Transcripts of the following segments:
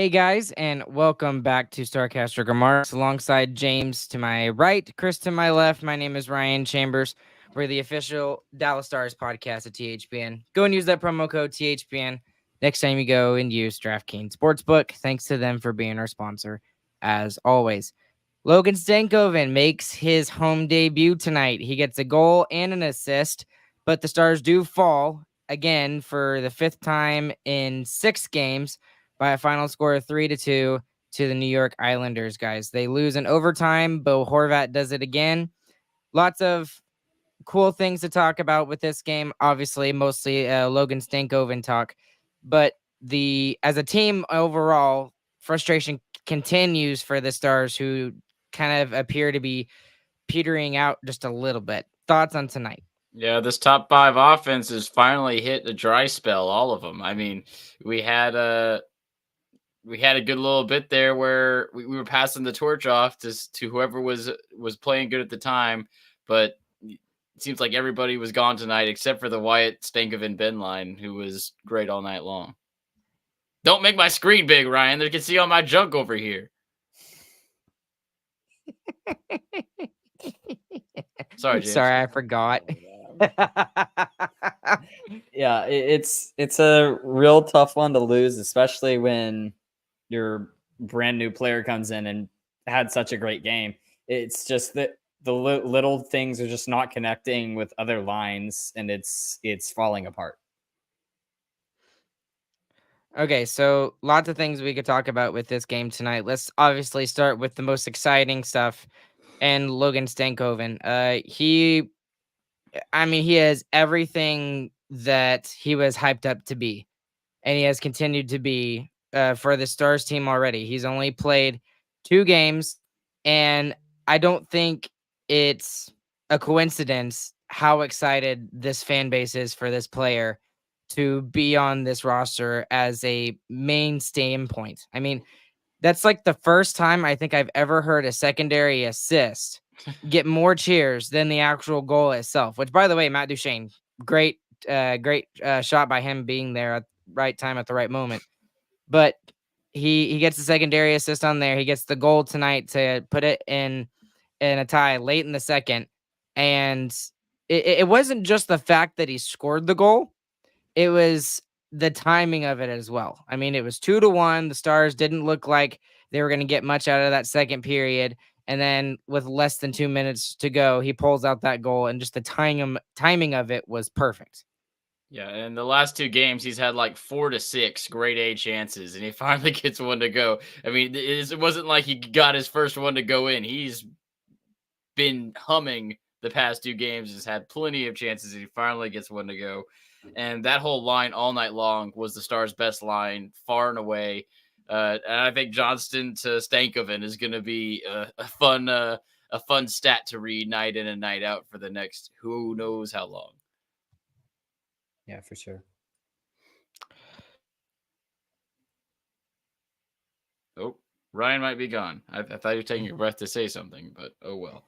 Hey guys, and welcome back to Starcaster Remarks alongside James to my right, Chris to my left. My name is Ryan Chambers. We're the official Dallas Stars podcast at THPN. Go and use that promo code THPN next time you go and use DraftKings Sportsbook. Thanks to them for being our sponsor, as always. Logan Stankoven makes his home debut tonight. He gets a goal and an assist, but the Stars do fall again for the fifth time in 6 games by a final score of 3-2 to the New York Islanders, guys. They lose in overtime. Bo Horvat does it again. Lots of cool things to talk about with this game. Obviously, mostly Logan Stankoven talk. But as a team overall, frustration continues for the Stars, who kind of appear to be petering out just a little bit. Thoughts on tonight? Yeah, this top 5 offense has finally hit a dry spell, all of them. I mean, we had a good little bit there where we were passing the torch off to whoever was playing good at the time, but it seems like everybody was gone tonight except for the Wyatt Stankoven Ben line, who was great all night long. Don't make my screen big, Ryan. They can see all my junk over here. Sorry, James. Sorry, I forgot. Yeah, it's a real tough one to lose, especially when your brand new player comes in and had such a great game. It's just that the little things are just not connecting with other lines, and it's falling apart. Okay, so lots of things we could talk about with this game tonight. Let's obviously start with the most exciting stuff and Logan Stankoven. He has everything that he was hyped up to be, and he has continued to be for the Stars team already. He's only played 2 games, and I don't think it's a coincidence how excited this fan base is for this player to be on this roster as a main standpoint. I mean, that's like the first time I think I've ever heard a secondary assist get more cheers than the actual goal itself, which, by the way, Matt Duchene, great shot by him being there at the right time at the right moment. But he gets the secondary assist on there. He gets the goal tonight to put it in a tie late in the second. And it wasn't just the fact that he scored the goal. It was the timing of it as well. I mean, it was 2-1. The Stars didn't look like they were going to get much out of that second period. And then with less than 2 minutes to go, he pulls out that goal, and just the timing of it was perfect. Yeah, in the last 2 games, he's had like 4 to 6 grade A chances, and he finally gets one to go. I mean, it wasn't like he got his first one to go in. He's been humming the past 2 games, has had plenty of chances, and he finally gets one to go. And that whole line all night long was the Stars' best line, far and away. And I think Johnston to Stankoven is going to be a fun stat to read night in and night out for the next who knows how long. Yeah, for sure. Oh, Ryan might be gone. I thought you were taking your breath to say something, but oh well.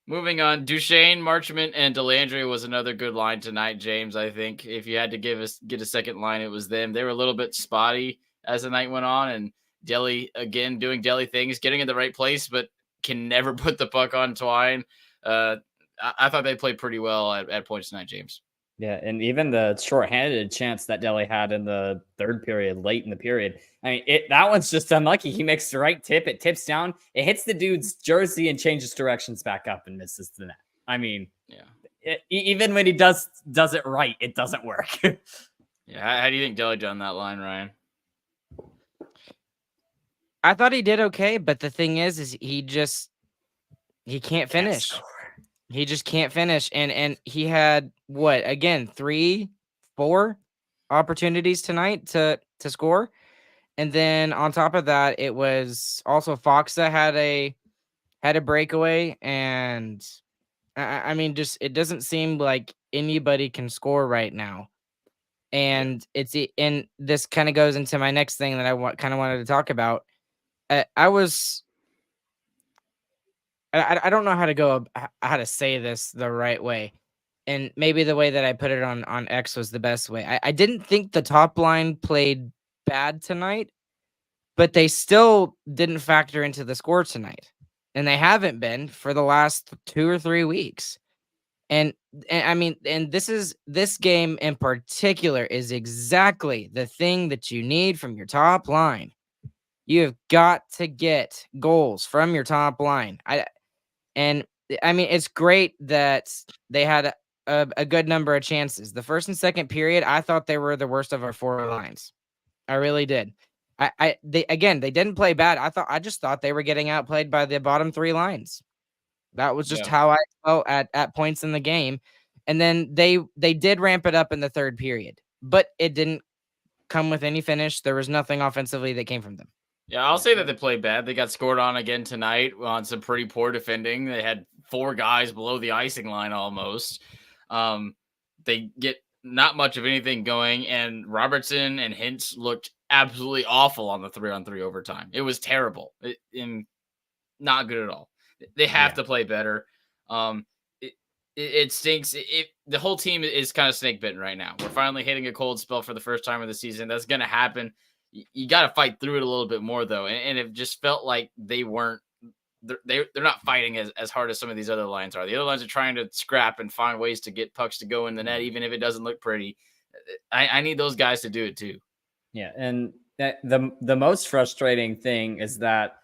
Moving on, Duchene, Marchment, and Delandry was another good line tonight, James. I think if you had to get a second line, it was them. They were a little bit spotty as the night went on, and Delhi again doing Delhi things, getting in the right place, but can never put the puck on twine. I thought they played pretty well at points tonight, James. Yeah, and even the shorthanded chance that Delhi had in the third period, late in the period. I mean, that one's just unlucky. He makes the right tip. It tips down. It hits the dude's jersey and changes directions back up and misses the net. I mean, yeah. Even when he does it right, it doesn't work. Yeah, how do you think Delhi done that line, Ryan? I thought he did okay, but the thing is he can't finish. He just can't finish. And he had 3, 4 opportunities tonight to score. And then on top of that, it was also Fox that had a breakaway. And I mean, just it doesn't seem like anybody can score right now. And this kind of goes into my next thing that I kind of wanted to talk about. I don't know how to say this the right way, and maybe the way that I put it on X was the best way. I didn't think the top line played bad tonight, but they still didn't factor into the score tonight. And they haven't been for the last 2 or 3 weeks. And I mean, and this game in particular is exactly the thing that you need from your top line. You have got to get goals from your top line. I mean, it's great that they had a good number of chances. The first and second period, I thought they were the worst of our 4 lines. I really did. They didn't play bad. I just thought they were getting outplayed by the bottom 3 lines. That was just Yeah. how I felt at points in the game. And then they did ramp it up in the third period, but it didn't come with any finish. There was nothing offensively that came from them. Yeah, I'll say that they played bad. They got scored on again tonight on some pretty poor defending. They had 4 guys below the icing line almost. They get not much of anything going, and Robertson and Hintz looked absolutely awful on the 3-on-3 overtime. It was terrible. Not good at all. They have to play better. It stinks. The whole team is kind of snake bitten right now. We're finally hitting a cold spell for the first time of the season. That's going to happen. You got to fight through it a little bit more though, and it just felt like they weren't. They're not fighting as hard as some of these other lines are. The other lines are trying to scrap and find ways to get pucks to go in the net, even if it doesn't look pretty. I need those guys to do it too. Yeah, and the most frustrating thing is that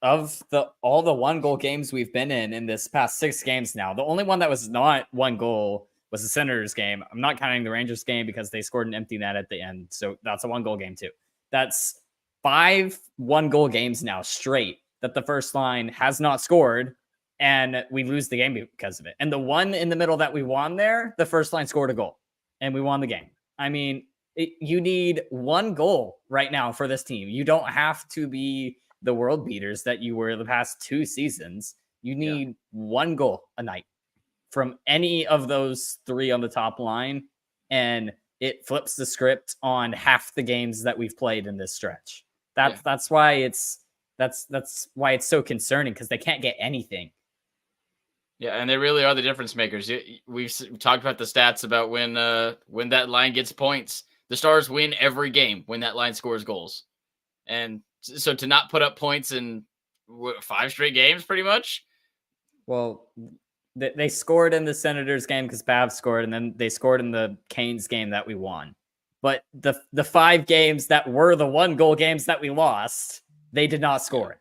of all the 1-goal games we've been in this past 6 games now, the only one that was not 1 goal was the Senators game. I'm not counting the Rangers game because they scored an empty net at the end, so that's a 1-goal game too. That's 5 1-goal games now straight that the first line has not scored, and we lose the game because of it. And the one in the middle that we won there, the first line scored a goal, and we won the game. I mean, you need 1 goal right now for this team. You don't have to be the world beaters that you were the past 2 seasons. You need 1 goal a night from any of those 3 on the top line, and it flips the script on half the games that we've played in this stretch. That's why it's so concerning, because they can't get anything. Yeah, and they really are the difference makers. We've talked about the stats about when that line gets points. The Stars win every game when that line scores goals. And so to not put up points in 5 straight games, pretty much. Well, they scored in the Senators game because Pav scored, and then they scored in the Canes game that we won. But the 5 games that were the 1-goal games that we lost, they did not score it.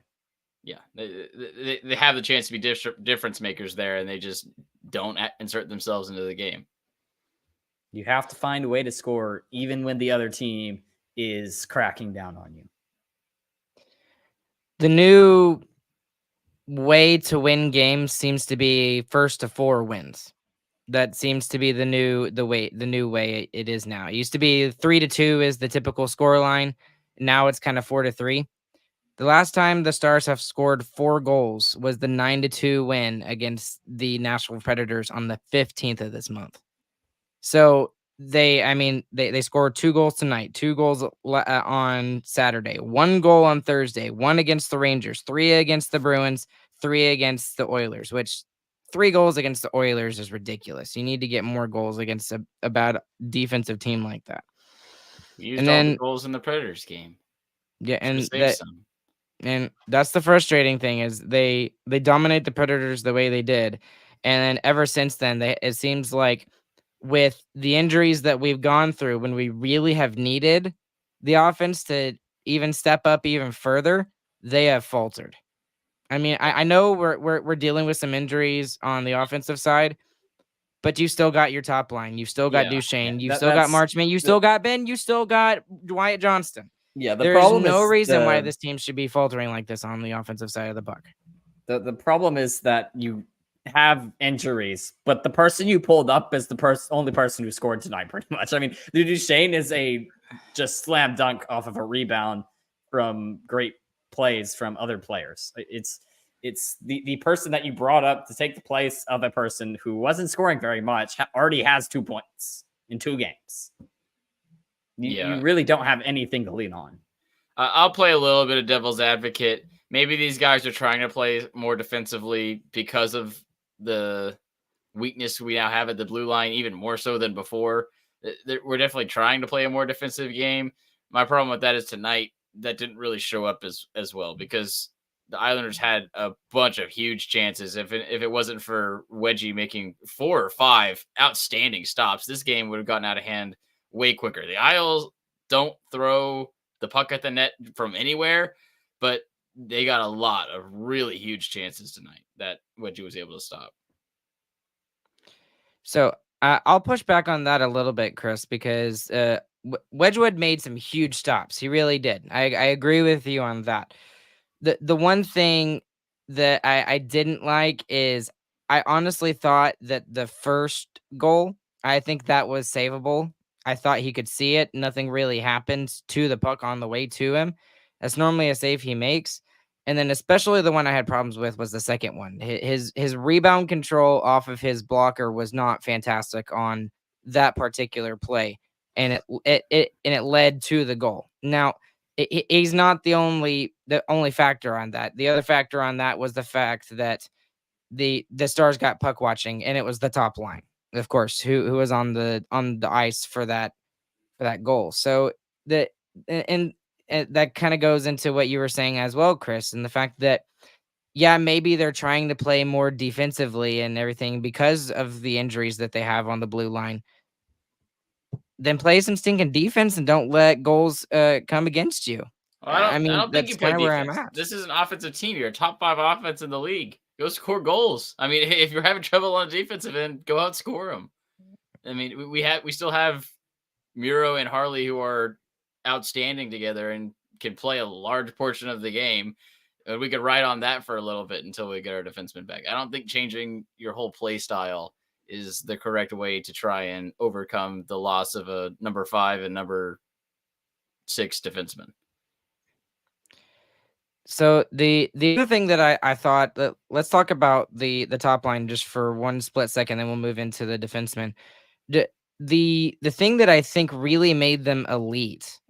Yeah, they have the chance to be difference makers there, and they just don't insert themselves into the game. You have to find a way to score even when the other team is cracking down on you. The new way to win games seems to be first to 4 wins. That seems to be the new way it is now. It used to be 3-2 is the typical score line. Now it's kind of 4-3. The last time the Stars have scored 4 goals was the 9-2 win against the Nashville Predators on the 15th of this month. So they scored 2 goals tonight, 2 goals on Saturday, 1 goal on Thursday, 1 against the Rangers, 3 against the Bruins, 3 against the Oilers, which 3 goals against the Oilers is ridiculous. You need to get more goals against a bad defensive team like that. We used all the goals in the Predators game. Yeah, and that's the frustrating thing is they dominate the Predators the way they did, and then ever since then it seems like with the injuries that we've gone through, when we really have needed the offense to even step up even further, they have faltered. I mean, I know we're dealing with some injuries on the offensive side, but you still got your top line. You've still got Duchesne. You've still got Marchment. You still got Ben. You still got Wyatt Johnston. Yeah, There's no reason why this team should be faltering like this on the offensive side of the puck. The problem is that you have injuries, but the person you pulled up is the only person who scored tonight, pretty much. I mean, Duchesne is a just slam dunk off of a rebound from great plays from other players. It's the person that you brought up to take the place of a person who wasn't scoring very much already has 2 points in 2 games. You really don't have anything to lean on. I'll play a little bit of devil's advocate. Maybe these guys are trying to play more defensively because of the weakness we now have at the blue line, even more so than before. We're definitely trying to play a more defensive game, My problem with that is tonight that didn't really show up as well because the Islanders had a bunch of huge chances. If it wasn't for Wedgie making 4 or 5 outstanding stops, this game would have gotten out of hand way quicker. The Isles don't throw the puck at the net from anywhere, but they got a lot of really huge chances tonight that Wedgie was able to stop. So I'll push back on that a little bit, Chris, because Wedgwood made some huge stops. He really did. I agree with you on that. The one thing that I didn't like is I honestly thought that the first goal, I think that was savable. I thought he could see it. Nothing really happened to the puck on the way to him. That's normally a save he makes. And then especially the one I had problems with was the second one. His rebound control off of his blocker was not fantastic on that particular play, and it led to the goal. Now, he's not the only factor on that. The other factor on that was the fact that the Stars got puck watching, and it was the top line, of course, who was on the ice for that goal. So the and that kind of goes into what you were saying as well, Chris, and the fact that yeah, maybe they're trying to play more defensively and everything because of the injuries that they have on the blue line. Then play some stinking defense and don't let goals come against you. Well, I I mean, don't think that's you play kind of where I'm defense. at. This is an offensive team. You're a top 5 offense in the league. Go score goals. I mean, if you're having trouble on defensive end, go out score them. I mean, we still have Muro and Harley who are outstanding together and can play a large portion of the game. We could ride on that for a little bit until we get our defenseman back. I don't think changing your whole play style is the correct way to try and overcome the loss of a number 5 and number 6 defenseman. So the other thing that I thought that let's talk about the top line just for one split second, then we'll move into the defenseman. The thing that I think really made them elite,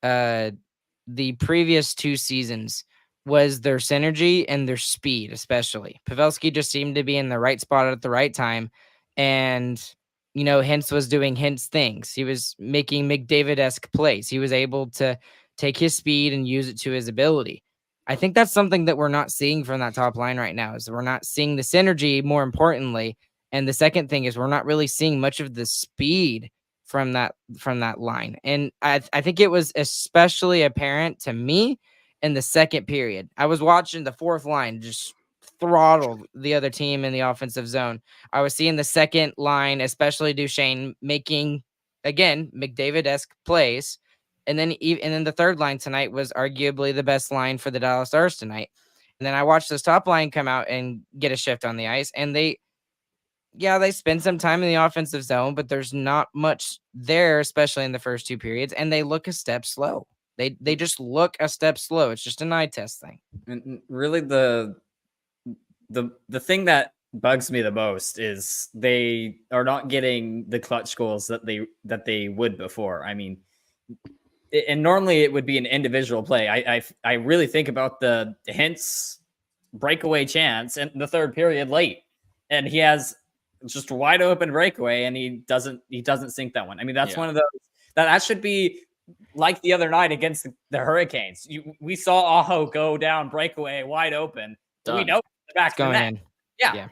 the previous 2 seasons was their synergy and their speed, especially. Pavelski just seemed to be in the right spot at the right time, and Hintz was doing Hintz things. He was making McDavid-esque plays. He was able to take his speed and use it to his ability. I think that's something that we're not seeing from that top line right now. Is we're not seeing the synergy, more importantly, and the second thing is we're not really seeing much of the speed from that line. And I think it was especially apparent to me in the second period. I was watching the fourth line just throttle the other team in the offensive zone. I was seeing the second line, especially Duchesne, making again McDavid-esque plays. And then the third line tonight was arguably the best line for the Dallas Stars tonight. And then I watched this top line come out and get a shift on the ice, and they spend some time in the offensive zone, but there's not much there, especially in the first 2 periods, and they look a step slow. They just look a step slow. It's just an eye test thing. And really, the thing that bugs me the most is they are not getting the clutch goals that they would before. I mean, and normally it would be an individual play. I really think about the Hintz breakaway chance in the third period late, and he has just a wide open breakaway, and he doesn't sink that one. I mean, that's one of those that should be like the other night against the Hurricanes. We saw Aho go down breakaway wide open. Done. We know the back going of the net. in. Yeah.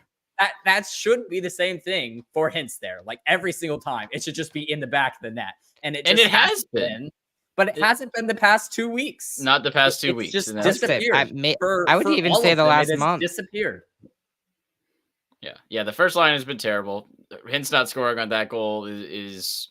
That should be the same thing for Hintz there. Like every single time, it should just be in the back of the net, and it has been. But it hasn't been the past 2 weeks. Not the past 2 weeks. Just disappeared. I would even say the last month. Disappeared. Yeah. The first line has been terrible. Hintz not scoring on that goal is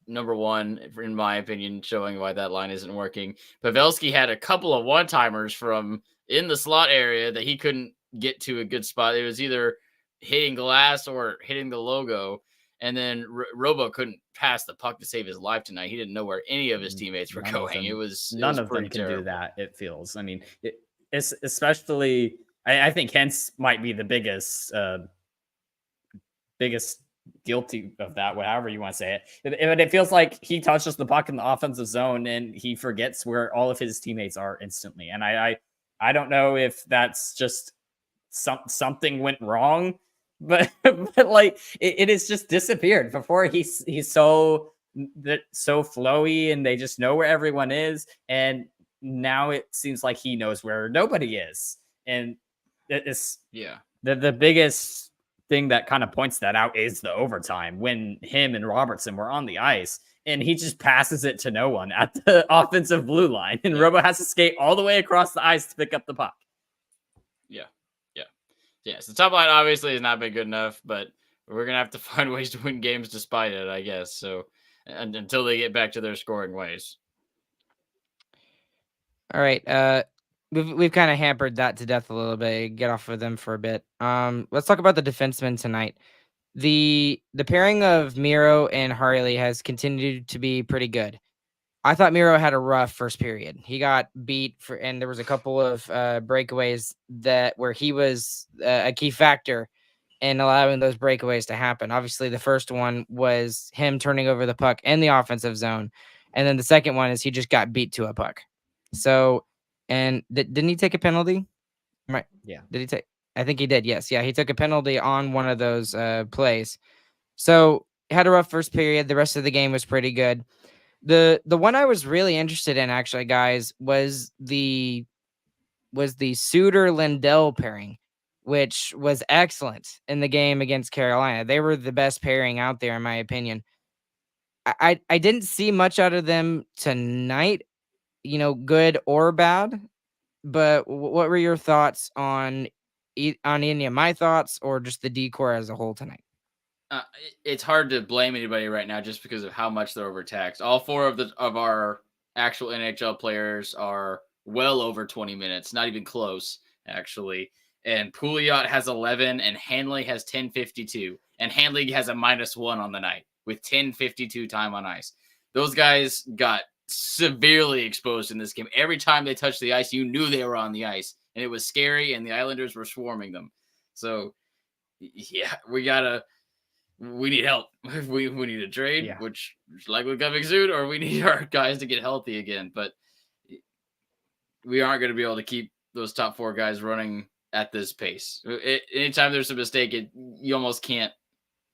number 1, in my opinion, showing why that line isn't working. Pavelski had a couple of one-timers from in the slot area that he couldn't get to a good spot. It was either hitting glass or hitting the logo. And then Robo couldn't pass the puck to save his life tonight. He didn't know where any of his teammates were going. None of them can do that, it feels. I mean, it's especially, I think Hintz might be the biggest guilty of that, however you want to say it. But it feels like he touches the puck in the offensive zone and he forgets where all of his teammates are instantly. And I don't know if that's just something went wrong, but like it has just disappeared. Before he's so they're so flowy and they just know where everyone is. And now it seems like he knows where nobody is. And it's the biggest thing that kind of points that out is the overtime when him and Robertson were on the ice and he just passes it to no one at the offensive blue line. And Robo has to skate all the way across the ice to pick up the puck. Yeah, so the top line obviously has not been good enough, but we're going to have to find ways to win games despite it, I guess. So until they get back to their scoring ways. All right. We've kind of hampered that to death a little bit. Get off of them for a bit. Let's talk about the defensemen tonight. The pairing of Miro and Harley has continued to be pretty good. I thought Miro had a rough first period. He got beat and there was a couple of breakaways where he was a key factor in allowing those breakaways to happen. Obviously, the first one was him turning over the puck in the offensive zone, and then the second one is he just got beat to a puck. So, and didn't he take a penalty? Right? Yeah. Did he take? I think he did. Yes. Yeah, he took a penalty on one of those plays. So had a rough first period. The rest of the game was pretty good. The one I was really interested in, actually, guys, was the Suter Lindell pairing, which was excellent in the game against Carolina. They were the best pairing out there, in my opinion. I didn't see much out of them tonight, good or bad. But what were your thoughts on any of my thoughts or just the decor as a whole tonight? It's hard to blame anybody right now just because of how much they're overtaxed. All four of our actual NHL players are well over 20 minutes, not even close, actually. And Pouliot has 11, and Hanley has 10:52, and Hanley has a -1 on the night with 10:52 time on ice. Those guys got severely exposed in this game. Every time they touched the ice, you knew they were on the ice, and it was scary, and the Islanders were swarming them. So, yeah, we need help. We need a trade, which is likely coming soon, or we need our guys to get healthy again. But we aren't going to be able to keep those top four guys running at this pace. Anytime there's a mistake, you almost can't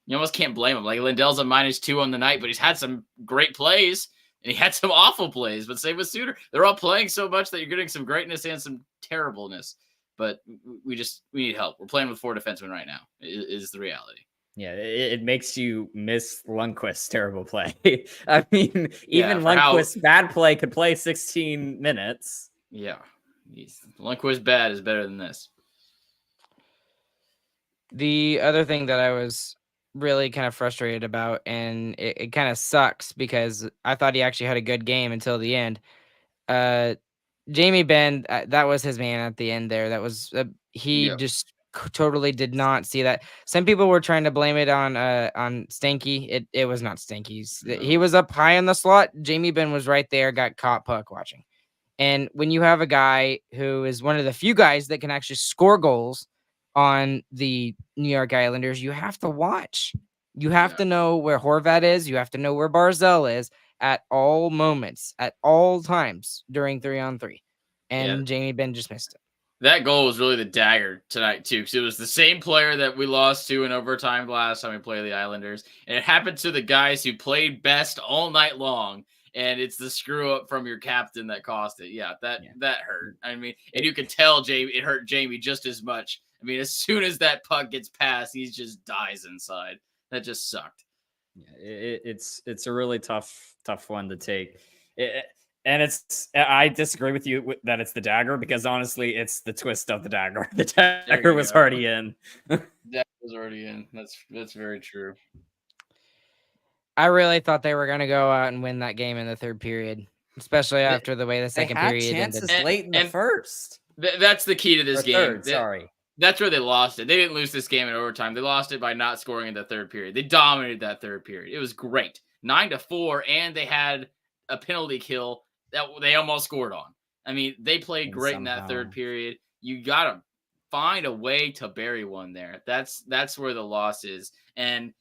blame him. Like Lindell's a -2 on the night, but he's had some great plays and he had some awful plays. But same with Suter. They're all playing so much that you're getting some greatness and some terribleness. But we need help. We're playing with 4 defensemen right now, is the reality. Yeah, it makes you miss Lundqvist's terrible play. I mean, even Lundqvist's bad play could play 16 minutes. Yeah. Lundqvist bad is better than this. The other thing that I was really kind of frustrated about, and it kind of sucks because I thought he actually had a good game until the end. Jamie Benn, that was his man at the end there. That was just totally did not see that. Some people were trying to blame it on Stanky. It was not Stanky's. No. He was up high in the slot. Jamie Benn was right there, got caught puck watching. And when you have a guy who is one of the few guys that can actually score goals on the New York Islanders, you have to watch. You have to know where Horvat is. You have to know where Barzal is at all moments, at all times during 3-on-3. And Jamie Benn just missed it. That goal was really the dagger tonight, too, because it was the same player that we lost to in overtime last time we played the Islanders. And it happened to the guys who played best all night long. And it's the screw up from your captain that cost it. Yeah, that hurt. I mean, and you could tell it hurt Jamie just as much. I mean, as soon as that puck gets past, he just dies inside. That just sucked. Yeah, it's a really tough one to take. And I disagree with you that it's the dagger, because honestly, it's the twist of the dagger. The dagger was already in. That was already in. That's very true. I really thought they were going to go out and win that game in the third period, especially after the way the second period chances ended. Late in the first. That's the key to this game. Sorry. That's where they lost it. They didn't lose this game in overtime. They lost it by not scoring in the third period. They dominated that third period. It was great. 9-4, and they had a penalty kill that they almost scored on. I mean, they played great in that third period. You got to find a way to bury one there. That's where the loss is. And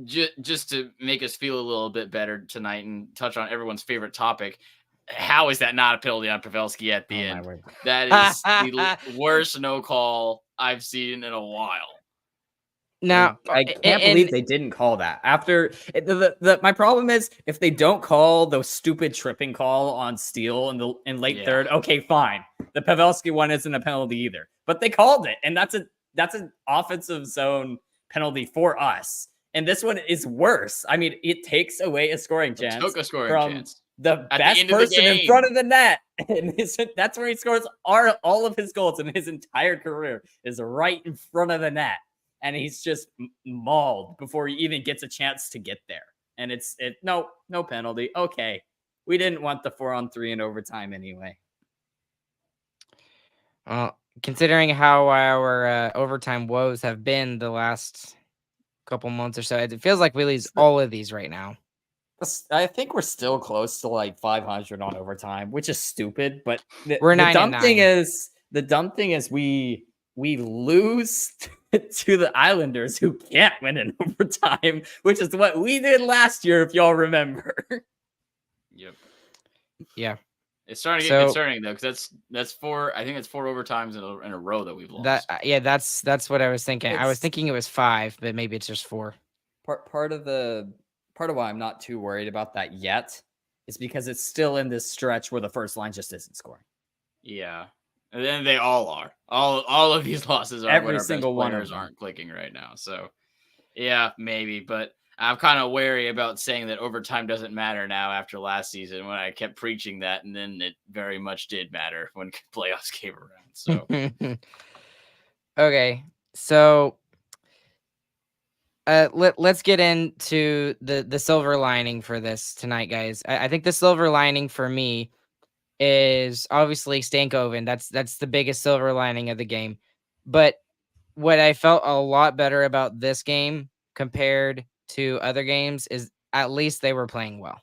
just to make us feel a little bit better tonight and touch on everyone's favorite topic, how is that not a penalty on Pavelski at the end? That is the worst no call I've seen in a while. Now, I can't believe they didn't call that. After my problem is if they don't call those stupid tripping call on Steele in late third, okay, fine. The Pavelski one isn't a penalty either, but they called it, and that's an offensive zone penalty for us. And this one is worse. I mean, it takes away a scoring chance from the best person in front of the net, and that's where he scores all of his goals in his entire career is right in front of the net. And he's just mauled before he even gets a chance to get there. And no penalty. Okay. We didn't want the 4-on-3 in overtime anyway. Considering how our overtime woes have been the last couple months or so, it feels like we lose all of these right now. I think we're still close to like 500 on overtime, which is stupid. But we're the dumb thing is we lose to the Islanders, who can't win in overtime, which is what we did last year, if y'all remember. Yep. Yeah. It's starting to get concerning though, because that's 4. I think it's 4 overtimes in a row that we've lost. That's what I was thinking. I was thinking it was 5, but maybe it's just 4. Part of why I'm not too worried about that yet is because it's still in this stretch where the first line just isn't scoring. Yeah. And then they all are. All of these losses are every single one players aren't clicking right now. So yeah, maybe. But I'm kind of wary about saying that overtime doesn't matter now after last season when I kept preaching that, and then it very much did matter when playoffs came around. So okay. So let's get into the silver lining for this tonight, guys. I think the silver lining for me is obviously Stankoven. That's the biggest silver lining of the game. But what I felt a lot better about this game compared to other games is at least they were playing well.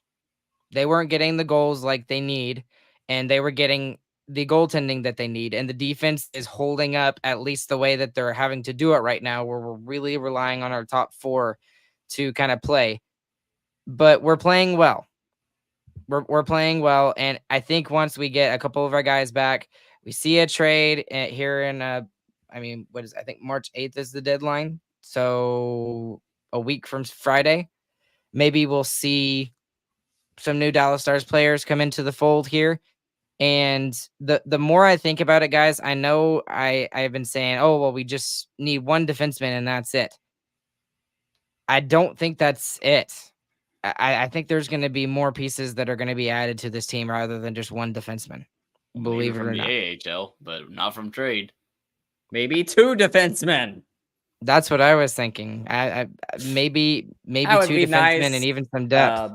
They weren't getting the goals like they need, and they were getting the goaltending that they need, and the defense is holding up at least the way that they're having to do it right now, where we're really relying on our top 4 to kind of play. But we're playing well. We're playing well, and I think once we get a couple of our guys back, we see a trade here in I think March 8th is the deadline. So a week from Friday, maybe we'll see some new Dallas Stars players come into the fold here. And the more I think about it, guys, I know I've been saying, oh, well, we just need one defenseman and that's it. I don't think that's it. I think there's going to be more pieces that are going to be added to this team rather than just one defenseman. Believe it or not. Maybe from the AHL, but not from trade. Maybe 2 defensemen. That's what I was thinking. I maybe 2 defensemen nice. And even some depth.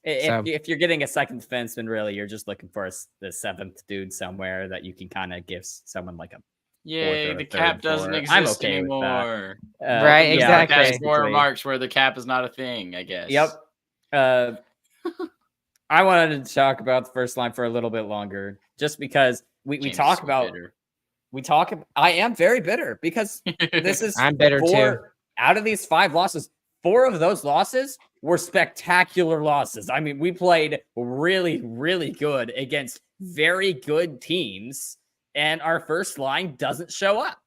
If you're getting a second defenseman, really, you're just looking for the 7th dude somewhere that you can kind of give someone like a. Yay, the cap doesn't exist I'm okay anymore. Right, exactly. That's more remarks where the cap is not a thing, I guess. Yep. I wanted to talk about the first line for a little bit longer, just because we talk about. Bitter. I am very bitter because this is. I'm bitter too. Out of these 5 losses, 4 of those losses were spectacular losses. I mean, we played really, really good against very good teams, and our first line doesn't show up.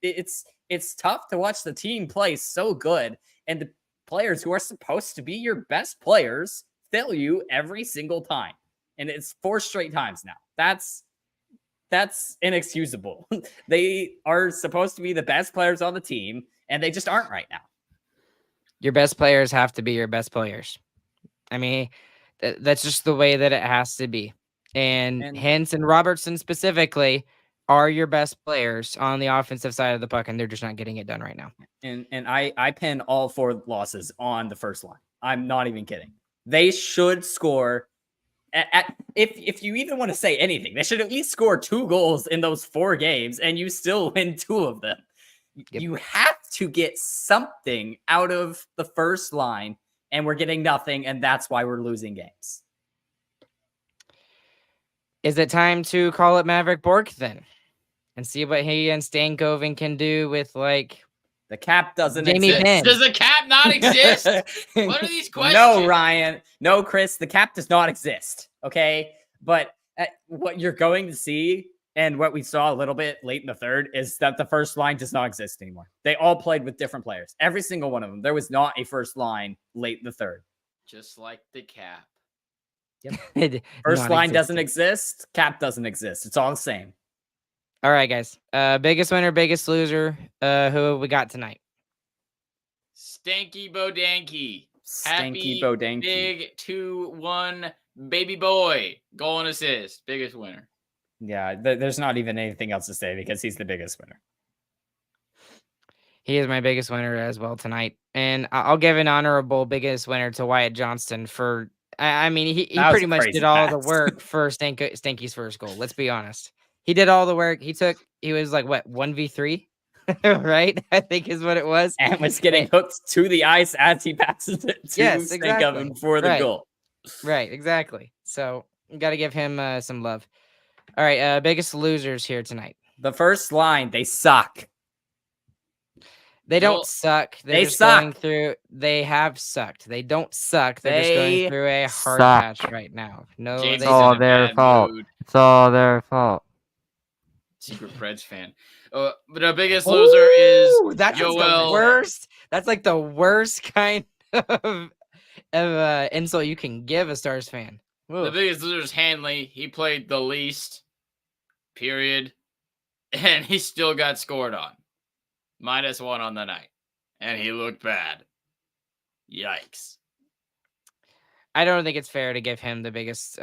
It's tough to watch the team play so good, and the players who are supposed to be your best players fail you every single time. And it's 4 straight times now. That's inexcusable. They are supposed to be the best players on the team, and they just aren't right now. Your best players have to be your best players. I mean, that's just the way that it has to be. And Hintz and Robertson specifically are your best players on the offensive side of the puck, and they're just not getting it done right now. And I pin all 4 losses on the first line. I'm not even kidding. They should score. If you even want to say anything, they should at least score 2 goals in those 4 games, and you still win 2 of them. Yep. You have to get something out of the first line, and we're getting nothing, and that's why we're losing games. Is it time to call it Maverick Bork then? And see what he and Stankoven can do with, like... The cap doesn't exist. Does the cap not exist? What are these questions? No, Ryan. No, Chris. The cap does not exist. Okay? But what you're going to see And what we saw a little bit late in the third is that the first line does not exist anymore. They all played with different players. Every single one of them. There was not a first line late in the third. Just like the cap. First line doesn't exist. Cap doesn't exist. It's all the same. All right, guys. Biggest winner, biggest loser. Who we got tonight? Stanky Bodanky. Stanky Bodanky. Big 2-1 baby boy. Goal and assist. Biggest winner. Yeah, there's not even anything else to say because he's the biggest winner. He is my biggest winner as well tonight. And I'll give an honorable biggest winner to Wyatt Johnston for, I mean, he pretty much did all the work for Stanky's first goal. Let's be honest. He did all the work. He was like, what, 1v3? Right? I think is what it was. And was getting hooked to the ice as he passes it to Stankoven for the goal. Right, exactly. So you got to give him some love. All right, biggest losers here tonight. The first line, they suck. They don't suck. They suck. They have sucked. They don't suck. They're just going through a hard patch right now. No, James it's all their fault. It's all their fault. Secret Preds fan. But our biggest loser is that's Joel. The worst. That's like the worst kind of insult you can give a Stars fan. The biggest loser is Hanley. He played the least. Period. And he still got scored on. -1 on the night. And he looked bad. Yikes. I don't think it's fair to give him the biggest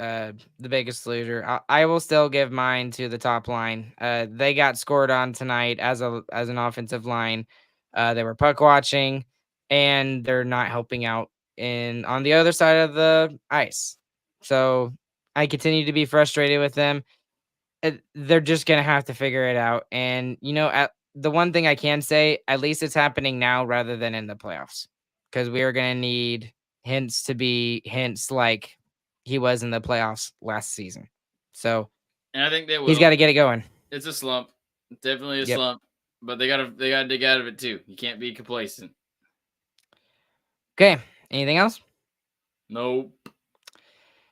loser. I will still give mine to the top line. They got scored on tonight as an offensive line. They were puck watching, and they're not helping out on the other side of the ice. So I continue to be frustrated with them. They're just gonna have to figure it out. And the one thing I can say, at least it's happening now rather than in the playoffs, because we are gonna need hints to be hints like he was in the playoffs last season. So, and I think they will. He's got to get it going. It's a slump, definitely a slump, but they gotta dig out of it too. You can't be complacent. Okay, anything else? Nope.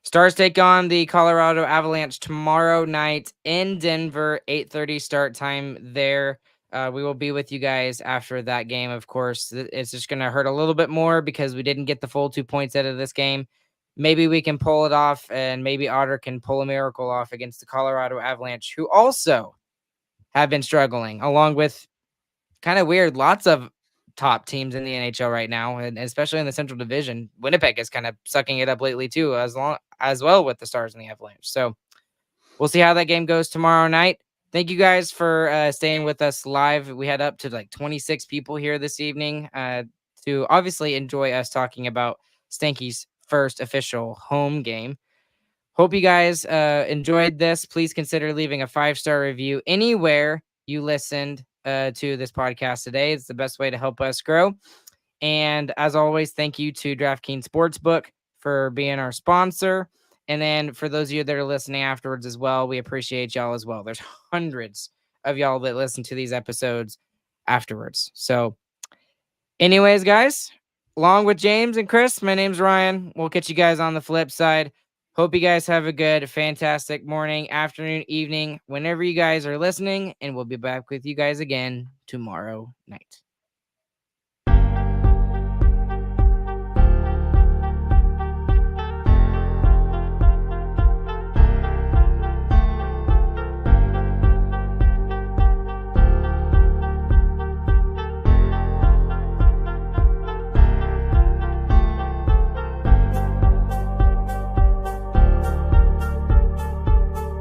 Stars take on the Colorado Avalanche tomorrow night in Denver, 8:30 start time there. We will be with you guys after that game, of course. It's just going to hurt a little bit more because we didn't get the full 2 points out of this game. Maybe we can pull it off, and maybe Otter can pull a miracle off against the Colorado Avalanche, who also have been struggling, along with kind of weird, lots of top teams in the NHL right now, and especially in the Central Division. Winnipeg is kind of sucking it up lately too, as well with the Stars and the Avalanche. So we'll see how that game goes tomorrow night. Thank you guys for staying with us live. We had up to like 26 people here this evening to obviously enjoy us talking about Stanky's first official home game. Hope you guys enjoyed this. Please consider leaving a 5-star review anywhere you listened to this podcast today. It's the best way to help us grow. And as always, thank you to DraftKings Sportsbook for being our sponsor. And then for those of you that are listening afterwards as well, we appreciate y'all as well. There's hundreds of y'all that listen to these episodes afterwards. So anyways, guys, along with James and Chris, my name's Ryan. We'll catch you guys on the flip side. Hope you guys have a good, fantastic morning, afternoon, evening, whenever you guys are listening. And we'll be back with you guys again tomorrow night.